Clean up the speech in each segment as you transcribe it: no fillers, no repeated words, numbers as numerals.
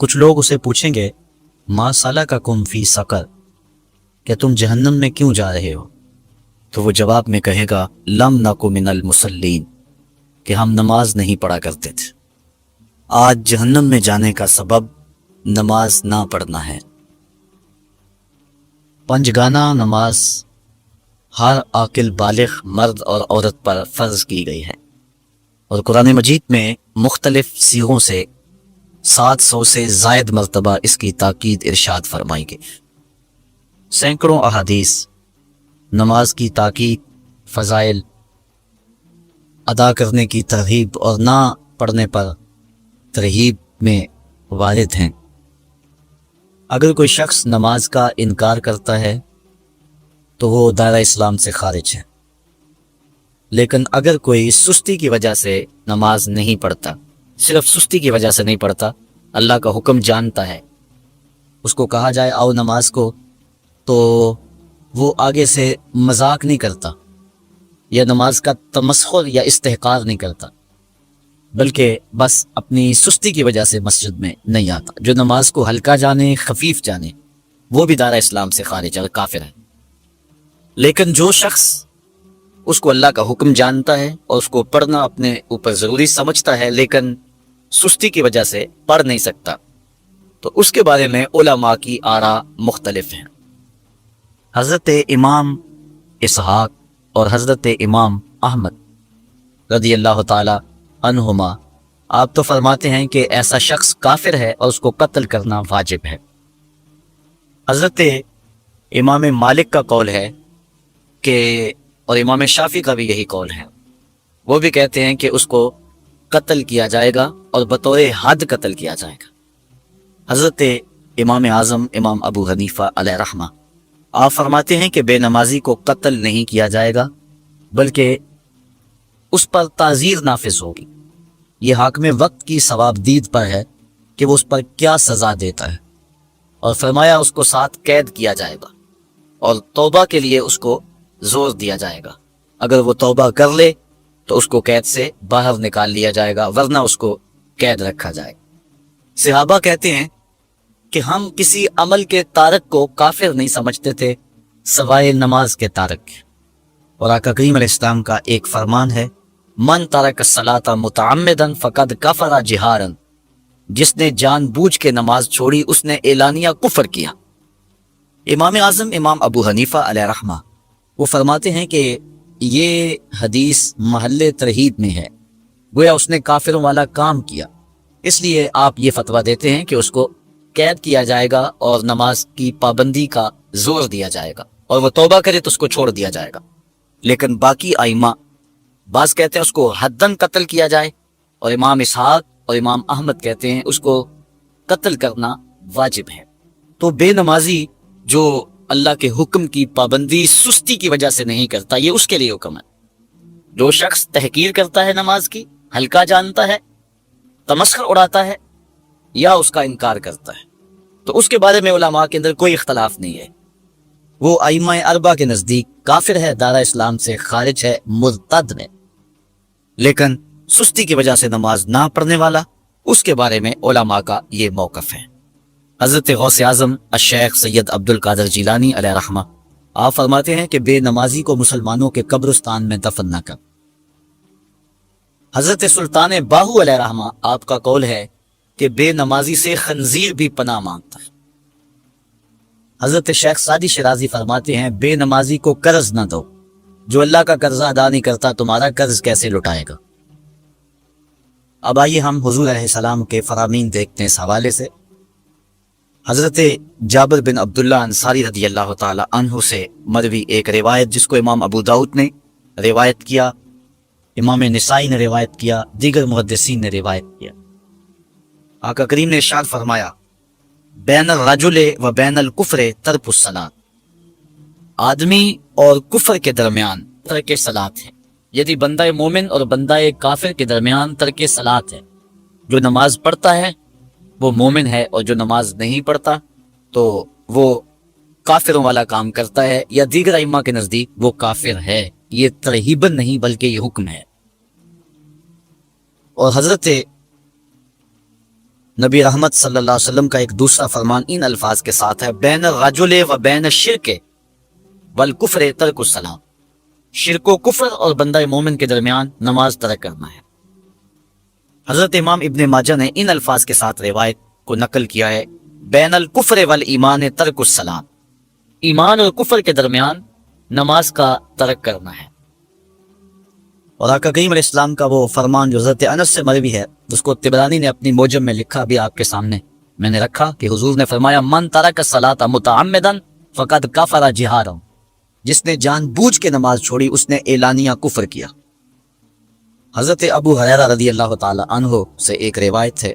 کچھ لوگ اسے پوچھیں گے ما سلککم فی سقر، کہ تم جہنم میں کیوں جا رہے ہو؟ تو وہ جواب میں کہے گا لم نک من المصلین، کہ ہم نماز نہیں پڑھا کرتے تھے۔ آج جہنم میں جانے کا سبب نماز نہ پڑھنا ہے۔ پنجگانہ نماز ہر عاقل بالغ مرد اور عورت پر فرض کی گئی ہے، اور قرآن مجید میں مختلف صیغوں سے 700 سے زائد مرتبہ اس کی تاکید ارشاد فرمائی گئی۔ سینکڑوں احادیث نماز کی تاکید، فضائل، ادا کرنے کی ترغیب اور نہ پڑھنے پر ترغیب میں وارد ہیں۔ اگر کوئی شخص نماز کا انکار کرتا ہے تو وہ دائرہ اسلام سے خارج ہے، لیکن اگر کوئی سستی کی وجہ سے نماز نہیں پڑھتا، صرف سستی کی وجہ سے نہیں پڑھتا، اللہ کا حکم جانتا ہے، اس کو کہا جائے آؤ نماز کو، تو وہ آگے سے مذاق نہیں کرتا یا نماز کا تمسخر یا استحقار نہیں کرتا، بلکہ بس اپنی سستی کی وجہ سے مسجد میں نہیں آتا۔ جو نماز کو ہلکا جانے، خفیف جانے، وہ بھی دائرہ اسلام سے خارج ہے، کافر ہے۔ لیکن جو شخص اس کو اللہ کا حکم جانتا ہے اور اس کو پڑھنا اپنے اوپر ضروری سمجھتا ہے، لیکن سستی کی وجہ سے پڑھ نہیں سکتا، تو اس کے بارے میں علماء کی آراء مختلف ہیں۔ حضرت امام اسحاق اور حضرت امام احمد رضی اللہ تعالی عنہما آپ تو فرماتے ہیں کہ ایسا شخص کافر ہے اور اس کو قتل کرنا واجب ہے۔ حضرت امام مالک کا قول ہے کہ، اور امام شافعی کا بھی یہی قول ہے، وہ بھی کہتے ہیں کہ اس کو قتل کیا جائے گا اور بطور حد قتل کیا جائے گا۔ حضرت امام اعظم امام ابو حنیفہ علیہ رحمہ آپ فرماتے ہیں کہ بے نمازی کو قتل نہیں کیا جائے گا، بلکہ اس پر تعزیر نافذ ہوگی۔ یہ حاکم وقت کی ثواب دید پر ہے کہ وہ اس پر کیا سزا دیتا ہے، اور فرمایا اس کو 7 قید کیا جائے گا اور توبہ کے لیے اس کو زور دیا جائے گا۔ اگر وہ توبہ کر لے تو اس کو قید سے باہر نکال لیا جائے گا، ورنہ اس کو قید رکھا جائے گا۔ صحابہ کہتے ہیں کہ ہم کسی عمل کے تارک کو کافر نہیں سمجھتے تھے سوائے نماز کے تارک کے، اور آقا کریم علیہ السلام کا ایک فرمان ہے من ترک الصلاۃ متعمدا فقد کفر جہارا، جس نے جان بوجھ کے نماز چھوڑی اس نے اعلانیہ کفر کیا۔ امام اعظم امام ابو حنیفہ علیہ رحمہ وہ فرماتے ہیں کہ یہ حدیث محل ترہیب میں ہے، گویا اس نے کافروں والا کام کیا، اس لیے آپ یہ فتویٰ دیتے ہیں کہ اس کو قید کیا جائے گا اور نماز کی پابندی کا زور دیا جائے گا، اور وہ توبہ کرے تو اس کو چھوڑ دیا جائے گا۔ لیکن باقی ائمہ بعض کہتے ہیں اس کو حداً قتل کیا جائے، اور امام اسحاق اور امام احمد کہتے ہیں اس کو قتل کرنا واجب ہے۔ تو بے نمازی جو اللہ کے حکم کی پابندی سستی کی وجہ سے نہیں کرتا، یہ اس کے لیے حکم ہے۔ جو شخص تحقیر کرتا ہے نماز کی، ہلکا جانتا ہے، تمسخر اڑاتا ہے یا اس کا انکار کرتا ہے، تو اس کے بارے میں علماء کے اندر کوئی اختلاف نہیں ہے، وہ ائمہ اربعہ کے نزدیک کافر ہے، دائرہ اسلام سے خارج ہے، مرتد ہے۔ لیکن سستی کی وجہ سے نماز نہ پڑھنے والا، اس کے بارے میں علماء کا یہ موقف ہے۔ حضرت غوث اعظم الشیخ سید عبد القادر جیلانی علیہ رحمہ آپ فرماتے ہیں کہ بے نمازی کو مسلمانوں کے قبرستان میں دفن نہ کر۔ حضرت سلطان باہو علیہ رحمہ آپ کا قول ہے کہ بے نمازی سے خنزیر بھی پناہ مانگتا ہے۔ حضرت شیخ سعدی شرازی فرماتے ہیں بے نمازی کو قرض نہ دو، جو اللہ کا قرضہ ادا نہیں کرتا تمہارا قرض کیسے لٹائے گا۔ اب آئیے ہم حضور علیہ السلام کے فرامین دیکھتے ہیں اس حوالے سے۔ حضرت جابر بن عبداللہ انصاری رضی اللہ تعالی عنہ سے مروی ایک روایت، جس کو امام ابو داؤد نے روایت کیا، امام نسائی نے روایت کیا، دیگر محدثین نے روایت کیا۔ آقا کریم نے ارشاد فرمایا بین الرجل و بین الکفر ترک الصلاۃ، آدمی اور کفر کے درمیان ترک صلاۃ ہے، یعنی بندہ مومن اور بندہ کافر کے درمیان ترک صلاۃ ہے۔ جو نماز پڑھتا ہے وہ مومن ہے، اور جو نماز نہیں پڑھتا تو وہ کافروں والا کام کرتا ہے، یا دیگر ائمہ کے نزدیک وہ کافر ہے۔ یہ ترہیباً نہیں بلکہ یہ حکم ہے۔ اور حضرت نبی رحمت صلی اللہ علیہ وسلم کا ایک دوسرا فرمان ان الفاظ کے ساتھ ہے، بین الرجل و بین الشرک والکفر ترک الصلاۃ، شرک و کفر اور بندہ مومن کے درمیان نماز ترک کرنا ہے۔ حضرت امام ابن ماجہ نے ان الفاظ کے ساتھ روایت کو نقل کیا ہے، بین الکفر والایمان ترک الصلاۃ، ایمان اور کفر کے درمیان نماز کا ترک کرنا ہے۔ اور آقا کریم علیہ السلام کا وہ فرمان جو حضرت انس سے مروی ہے، جس کو طبرانی نے اپنی موجم میں لکھا، بھی آپ کے سامنے میں نے رکھا، کہ حضور نے فرمایا من ترک الصلاۃ متعمدا فقد کفر جہارا، جس نے جان بوجھ کے نماز چھوڑی اس نے اعلانیہ کفر کیا۔ حضرت ابو ہریرہ رضی اللہ تعالی عنہ سے ایک روایت ہے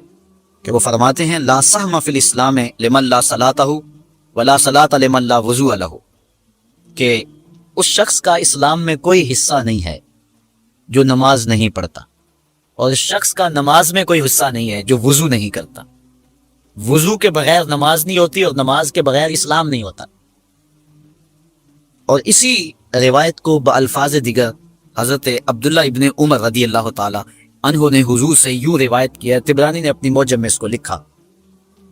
کہ وہ فرماتے ہیں لا سہم فی الاسلام لمن لا صلاۃ ولا صلاۃ لمن لا وضوء لہ، کہ اس شخص کا اسلام میں کوئی حصہ نہیں ہے جو نماز نہیں پڑھتا، اور اس شخص کا نماز میں کوئی حصہ نہیں ہے جو وضو نہیں کرتا۔ وضو کے بغیر نماز نہیں ہوتی اور نماز کے بغیر اسلام نہیں ہوتا۔ اور اسی روایت کو بالفاظ دیگر حضرت عبداللہ ابن عمر رضی اللہ تعالی عنہ نے حضور سے یوں روایت کیا ہے، طبرانی نے اپنی موجم میں اس کو لکھا،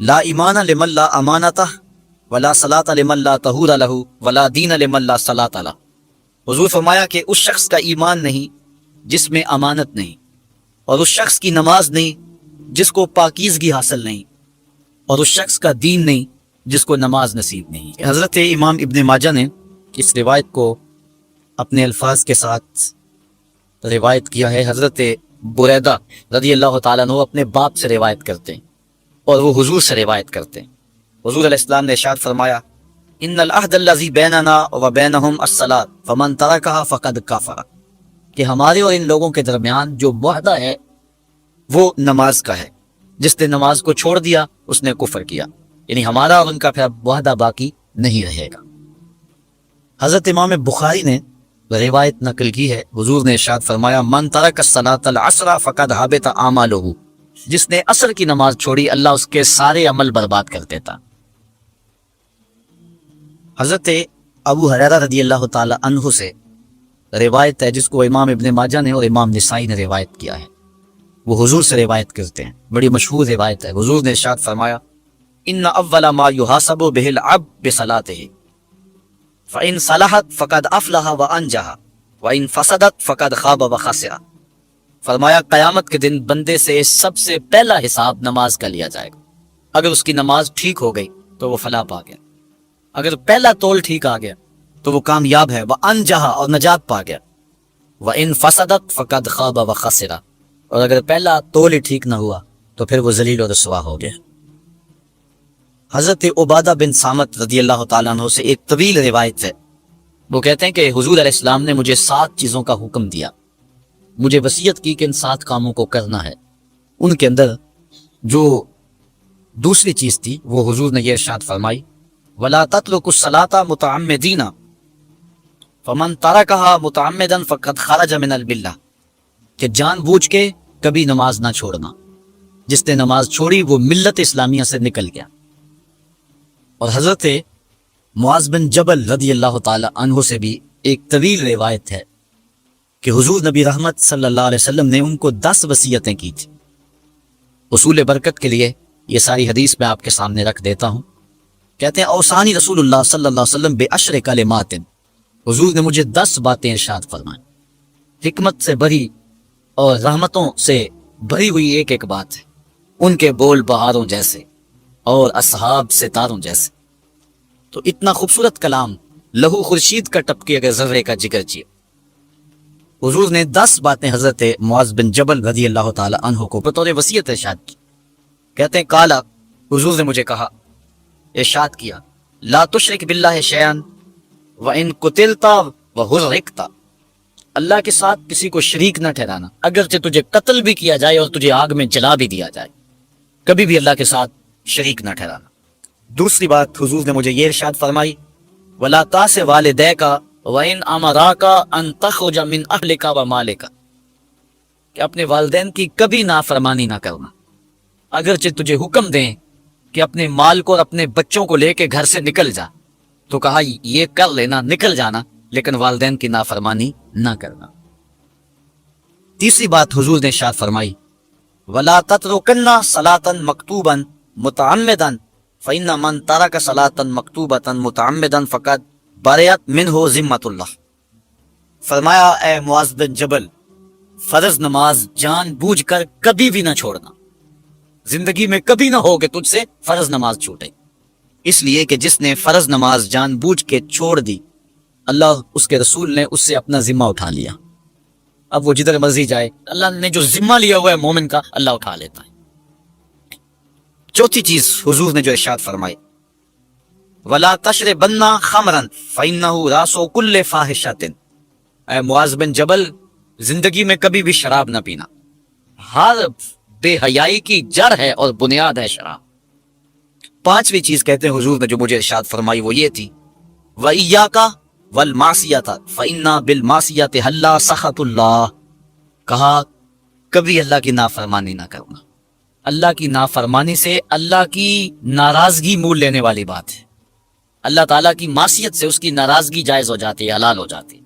لا ایمان لمن لا امانتہ ولا صلاۃ لمن لا طہور لہ ولا دین لمن لا صلاۃ لہ۔ حضور فرمایا کہ اس شخص کا ایمان نہیں جس میں امانت نہیں، اور اس شخص کی نماز نہیں جس کو پاکیزگی حاصل نہیں، اور اس شخص کا دین نہیں جس کو نماز نصیب نہیں۔ حضرت امام ابن ماجہ نے اس روایت کو اپنے الفاظ کے ساتھ روایت کیا ہے۔ حضرت بریدہ رضی اللہ تعالیٰ عنہ اپنے باپ سے روایت کرتے ہیں اور وہ حضور سے روایت کرتے ہیں۔ حضور علیہ السلام نے ارشاد فرمایا ان العہد الذی بیننا وبینہم الصلاۃ فمن ترکھا فقد کفر، کہ ہمارے اور ان لوگوں کے درمیان جو معاہدہ ہے وہ نماز کا ہے، جس نے نماز کو چھوڑ دیا اس نے کفر کیا، یعنی ہمارا اور ان کا پھر معاہدہ باقی نہیں رہے گا۔ حضرت امام بخاری نے روایت نقل کی ہے، حضور نے ارشاد فرمایا من ترک الصلاۃ العصر فقد حبط اعمالہ، جس نے عصر کی نماز چھوڑی اللہ اس کے سارے عمل برباد کر دیتا۔ حضرت ابو ہریرہ رضی اللہ تعالی عنہ سے روایت ہے جس کو امام ابن ماجہ نے اور امام نسائی نے روایت کیا ہے، وہ حضور سے روایت کرتے ہیں، بڑی مشہور روایت ہے۔ حضور نے ارشاد فرمایا ان اول ما یحاسب به العبد بصلاته فان صلحت فقد افلح وانجح وان فسدت فقد خاب وخسر۔ فرمایا قیامت کے دن بندے سے سب سے پہلا حساب نماز کا لیا جائے گا، اگر اس کی نماز ٹھیک ہو گئی تو وہ فلاح پا گیا، اگر پہلا تول ٹھیک آ گیا تو وہ کامیاب ہے، وانجح اور نجات پا گیا، وان فسدت فقد خاب وخسر، اور اگر پہلا تول ہی ٹھیک نہ ہوا تو پھر وہ ذلیل و رسوا ہو گیا۔ حضرت عبادہ بن صامت رضی اللہ تعالیٰ عنہ سے ایک طویل روایت ہے، وہ کہتے ہیں کہ حضور علیہ السلام نے مجھے 7 چیزوں کا حکم دیا، مجھے وصیت کی کہ ان 7 کاموں کو کرنا ہے۔ ان کے اندر جو دوسری چیز تھی وہ حضور نے یہ ارشاد فرمائی وَلَا تَتْرُكُوا الصَّلَاةَ مُتَعَمِّدِينَ فَمَن تَرَكَهَا مُتَعَمِّدًا فَقَدْ خَرَجَ مِنَ الْمِلَّةِ، کہ جان بوجھ کے کبھی نماز نہ چھوڑنا، جس نے نماز چھوڑی وہ ملت اسلامیہ سے نکل گیا۔ اور حضرت معاذ بن جبل رضی اللہ تعالی عنہ سے بھی ایک طویل روایت ہے کہ حضور نبی رحمت صلی اللہ علیہ وسلم نے ان کو 10 وصیتیں کی تھی۔ حصول برکت کے لیے یہ ساری حدیث میں آپ کے سامنے رکھ دیتا ہوں۔ کہتے ہیں اوصانی رسول اللہ صلی اللہ علیہ وسلم بعشر کلمات، حضور نے مجھے 10 باتیں ارشاد فرمائیں، حکمت سے بھری اور رحمتوں سے بھری ہوئی ایک ایک بات ہے، ان کے بول بہاروں جیسے اور اصحاب ستاروں جیسے۔ تو اتنا خوبصورت کلام لہو خورشید کا ٹپکے اگر ذرے کا جگر چیے۔ حضور نے 10 باتیں حضرت معاذ بن جبل رضی اللہ تعالی عنہ کو بطور وصیت ارشاد کی۔ کہتے ہیں کالا، حضور نے مجھے کہا، ارشاد کیا لا تشرک باللہ شیئا وان قتلت وحرقت، اللہ کے ساتھ کسی کو شریک نہ ٹھہرانا، اگرچہ تجھے قتل بھی کیا جائے اور تجھے آگ میں جلا بھی دیا جائے، کبھی بھی اللہ کے ساتھ شریک نہ ٹھہرانا۔ دوسری بات حضور نے مجھے یہ ارشاد فرمائی ولا تعص والدیک وان امراک ان تخرج من اہلک ومالک، کہ اپنے والدین کی کبھی نافرمانی نہ کرنا، اگرچہ تجھے حکم دیں کہ اپنے مال کو اور اپنے بچوں کو لے کے گھر سے نکل جا، تو کہا یہ کر لینا، نکل جانا، لیکن والدین کی نافرمانی نہ کرنا۔ تیسری بات حضور نے ارشاد فرمائی ولا تترکن صلاۃ مکتوبا متعمدا فإن من ترک صلاۃ مکتوبۃ متعمدا فقد برئت منہ ذمۃ اللہ. فرمایا اے معاذ بن جبل، فرض نماز جان بوجھ کر کبھی بھی نہ چھوڑنا. زندگی میں کبھی نہ ہو کہ تجھ سے فرض نماز چھوٹے، اس لیے کہ جس نے فرض نماز جان بوجھ کے چھوڑ دی، اللہ اس کے رسول نے اس سے اپنا ذمہ اٹھا لیا. اب وہ جدھر مرضی جائے، اللہ نے جو ذمہ لیا ہوا ہے مومن کا، اللہ اٹھا لیتا ہے. چوتھی چیز حضور نے جو ارشاد فرمائی، وَلَا تَشْرِبَنَّ خَمْرًا فَإِنَّهُ رَأْسُ كُلِّ فَاحِشَةٍ. اے معاذ بن جبل، زندگی میں کبھی بھی شراب نہ پینا. ہر بے حیائی کی جڑ ہے اور بنیاد ہے شراب. پانچویں چیز کہتے ہیں حضور نے جو مجھے ارشاد فرمائی وہ یہ تھی، وَإِيَّاكَ وَالْمَعْصِيَةَ فَإِنَّ بِالْمَعْصِيَةِ حَلَّ سَخَطُ اللَّهِ. کہا کبھی اللہ کی نافرمانی نہ کرنا. اللہ کی نافرمانی سے اللہ کی ناراضگی مول لینے والی بات ہے. اللہ تعالیٰ کی معصیت سے اس کی ناراضگی جائز ہو جاتی ہے، حلال ہو جاتی ہے.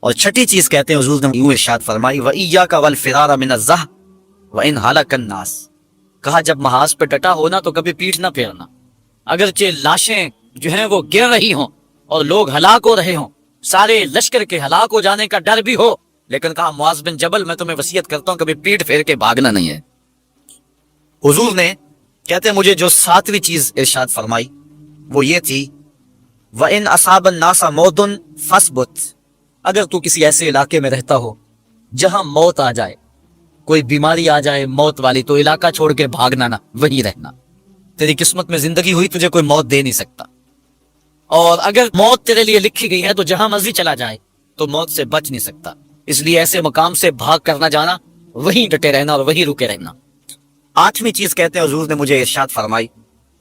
اور چھٹی چیز کہتے ہیں حضور نے یوں ارشاد فرمائی، وَإِيَّاكَ وَالْفِرَارَ مِنَ الزَّحْفِ وَإِنْ هَلَكَ النَّاسِ. کہا جب محاذ پہ ڈٹا ہونا تو کبھی پیٹھ نہ پھیرنا. اگرچہ لاشیں جو ہیں وہ گر رہی ہوں اور لوگ ہلاک ہو رہے ہوں، سارے لشکر کے ہلاک ہو جانے کا ڈر بھی ہو، لیکن کہا معاذ بن جبل میں تمہیں وصیت کرتا ہوں کبھی پیٹ پھیر کے بھاگنا نہیں ہے. حضور نے کہتے ہیں مجھے جو ساتویں چیز ارشاد فرمائی وہ یہ تھی، وَإِنْ أَصَابَ النَّاسَ مَوْتٌ فَاثْبُتْ. اگر تو کسی ایسے علاقے میں رہتا ہو جہاں موت آ جائے، کوئی بیماری آ جائے موت والی، تو علاقہ چھوڑ کے بھاگنا نہ، وہیں رہنا. تیری قسمت میں زندگی ہوئی، تجھے کوئی موت دے نہیں سکتا. اور اگر موت تیرے لیے لکھی گئی ہے تو جہاں مرضی چلا جائے تو موت سے بچ نہیں سکتا. اس لیے ایسے مقام سے بھاگ کر نہ جانا، وہیں ڈٹے رہنا اور وہیں رکے رہنا. آٹھویں چیز کہتے ہیں حضور نے مجھے ارشاد فرمائی،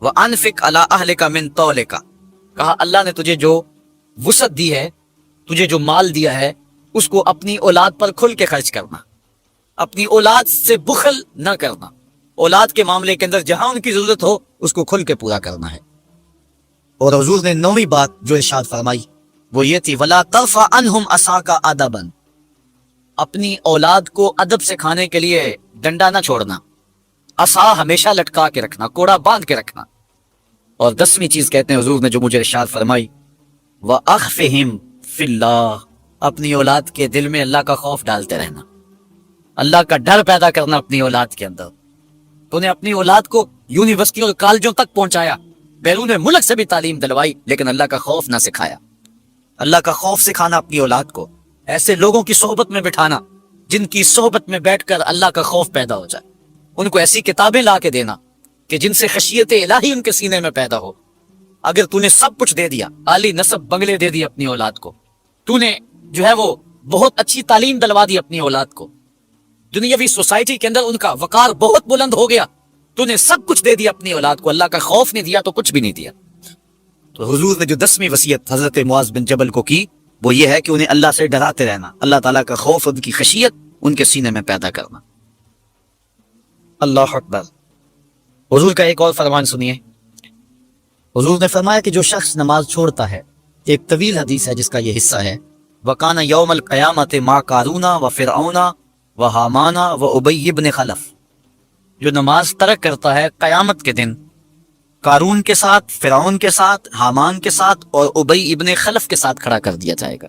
وَأَنفِقْ عَلَىٰ أَهْلِكَ مِن طَوْلِكَ. کہا اللہ نے تجھے جو وسعت دی ہے، تجھے جو مال دیا ہے، اس کو اپنی اولاد پر کھل کے خرچ کرنا. اپنی اولاد سے بخل نہ کرنا. اولاد کے معاملے کے اندر جہاں ان کی ضرورت ہو اس کو کھل کے پورا کرنا ہے. اور حضور نے نویں بات جو ارشاد فرمائی وہ یہ تھی، وَلَا تَرْفَعْ عَنْهُمْ عَصَاكَ أَدَبًا. اپنی اولاد کو ادب سکھانے کے لیے ڈنڈا نہ چھوڑنا، عصا ہمیشہ لٹکا کے رکھنا، کوڑا باندھ کے رکھنا. اور 10ویں چیز کہتے ہیں حضور نے جو مجھے ارشاد فرمائی، وَأَخْفِهِمْ فِي اللَّهِ. اپنی اولاد کے دل میں اللہ کا خوف ڈالتے رہنا، اللہ کا ڈر پیدا کرنا اپنی اولاد کے اندر. تو نے اپنی اولاد کو یونیورسٹی اور کالجوں تک پہنچایا، بیرون ملک سے بھی تعلیم دلوائی، لیکن اللہ کا خوف نہ سکھایا. اللہ کا خوف سکھانا اپنی اولاد کو، ایسے لوگوں کی صحبت میں بٹھانا جن کی صحبت میں بیٹھ کر اللہ کا خوف پیدا ہو جائے. ان کو ایسی کتابیں لا کے دینا کہ جن سے خشیت الہی ان کے سینے میں پیدا ہو. اگر تو نے سب کچھ دے دیا، عالی نسب بنگلے دے دی اپنی اولاد کو، تو نے جو ہے وہ بہت اچھی تعلیم دلوا دی اپنی اولاد کو، دنیاوی سوسائٹی کے اندر ان کا وقار بہت بلند ہو گیا، تو نے سب کچھ دے دیا اپنی اولاد کو، اللہ کا خوف نہیں دیا تو کچھ بھی نہیں دیا. تو حضور نے جو 10ویں وصیت حضرت معاذ بن جبل کو کی وہ یہ ہے کہ انہیں اللہ سے ڈراتے رہنا، اللہ تعالیٰ کا خوف، ان کی خشیت ان کے سینے میں پیدا کرنا. اللہ اکبر. حضور کا ایک اور فرمان سنیے. حضور نے فرمایا کہ جو شخص نماز چھوڑتا ہے، ایک طویل حدیث ہے جس کا یہ حصہ ہے، وَكَانَ يَوْمَ الْقِيَامَةِ مَعَ قَارُونَ وَفِرْعَوْنَ وَحَامَانَ وَأُبَيِّ بْنِ خَلَف. جو نماز ترک کرتا ہے قیامت کے دن قارون کے ساتھ، فرعون کے ساتھ، حامان کے ساتھ اور ابی ابن خلف کے ساتھ کھڑا کر دیا جائے گا.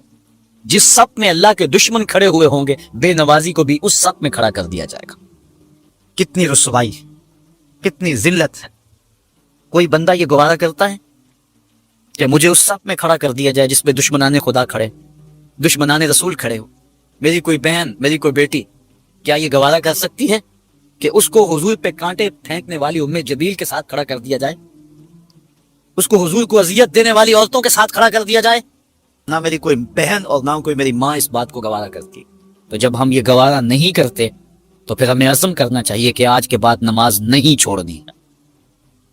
جس صف میں اللہ کے دشمن کھڑے ہوئے ہوں گے، بے نوازی کو بھی اس صف میں کھڑا کر دیا جائے گا. کتنی رسوائی، کتنی ذلت ہے. کوئی بندہ یہ گوارا کرتا ہے کہ مجھے اس صف میں کھڑا کر دیا جائے جس میں دشمنان خدا کھڑے، دشمنان رسول کھڑے ہو. میری کوئی بہن، میری کوئی بیٹی کیا یہ گوارا کر سکتی ہے کہ اس کو حضور پہ کانٹے پھینکنے والی ام جبیل کے ساتھ کھڑا کر دیا جائے، اس کو حضور کو اذیت دینے والی عورتوں کے ساتھ کھڑا کر دیا جائے؟ نہ میری کوئی بہن اور نہ کوئی میری ماں اس بات کو گوارا کرتی. تو جب ہم یہ گوارا نہیں کرتے تو پھر ہمیں عزم کرنا چاہیے کہ آج کے بعد نماز نہیں چھوڑنی.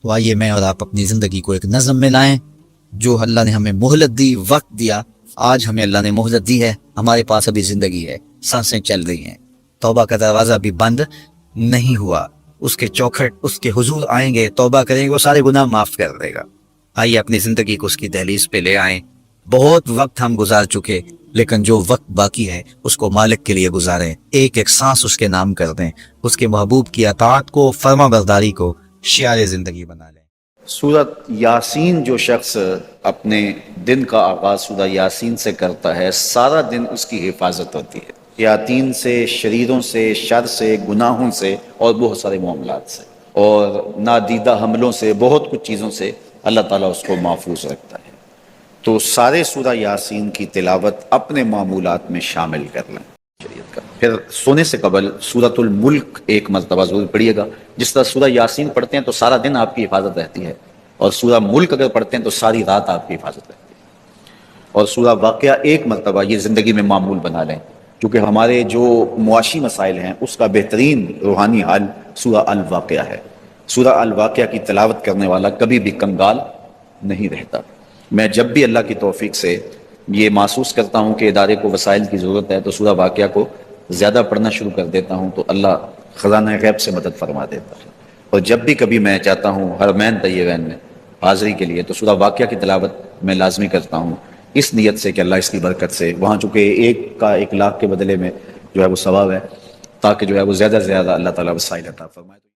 تو آئیے میں اور آپ اپنی زندگی کو ایک نظم میں لائیں. جو اللہ نے ہمیں مہلت دی، وقت دیا، آج ہمیں اللہ نے مہلت دی ہے، ہمارے پاس ابھی زندگی ہے، سانسیں چل رہی ہیں، توبہ کا دروازہ بھی بند نہیں ہوا. اس کے چوکھٹ، اس کے حضور آئیں گے، توبہ کریں گے، وہ سارے گناہ معاف کر دے گا. آئیے اپنی زندگی کو اس کی دہلیز پہ لے آئیں. بہت وقت ہم گزار چکے، لیکن جو وقت باقی ہے اس کو مالک کے لیے گزاریں، ایک ایک سانس اس کے نام کر دیں، اس کے محبوب کی اطاعت کو، فرما برداری کو شعار زندگی بنا لیں۔ سورت یاسین جو شخص اپنے دن کا آغاز سورہ یاسین سے کرتا ہے، سارا دن اس کی حفاظت ہوتی ہے، شیاطین سے، شریروں سے، شر سے، گناہوں سے اور بہت سارے معاملات سے اور نادیدہ حملوں سے، بہت کچھ چیزوں سے اللہ تعالیٰ اس کو محفوظ رکھتا ہے۔ تو سارے سورہ یاسین کی تلاوت اپنے معمولات میں شامل کر لیں شریعت کا۔ پھر سونے سے قبل سورۃ الملک ایک مرتبہ ضرور پڑھیے گا۔ جس طرح سورہ یاسین پڑھتے ہیں تو سارا دن آپ کی حفاظت رہتی ہے، اور سورہ ملک اگر پڑھتے ہیں تو ساری رات آپ کی حفاظت رہتی ہے، اور سورہ واقعہ ایک مرتبہ یہ زندگی میں معمول بنا لیں، کیونکہ ہمارے جو معاشی مسائل ہیں اس کا بہترین روحانی حل سورہ الواقعہ ہے۔ سورہ الواقعہ کی تلاوت کرنے والا کبھی بھی کنگال نہیں رہتا۔ میں جب بھی اللہ کی توفیق سے یہ محسوس کرتا ہوں کہ ادارے کو وسائل کی ضرورت ہے تو سورہ واقعہ کو زیادہ پڑھنا شروع کر دیتا ہوں، تو اللہ خزانہ غیب سے مدد فرما دیتا ہے۔ اور جب بھی کبھی میں چاہتا ہوں حرمین طیبین میں حاضری کے لیے تو سورہ واقعہ کی تلاوت میں لازمی کرتا ہوں، اس نیت سے کہ اللہ اس کی برکت سے وہاں چونکہ ایک کا 1 لاکھ کے بدلے میں جو ہے وہ ثواب ہے، تاکہ جو ہے وہ زیادہ سے زیادہ اللہ تعالیٰ وسائل عطا فرمائے۔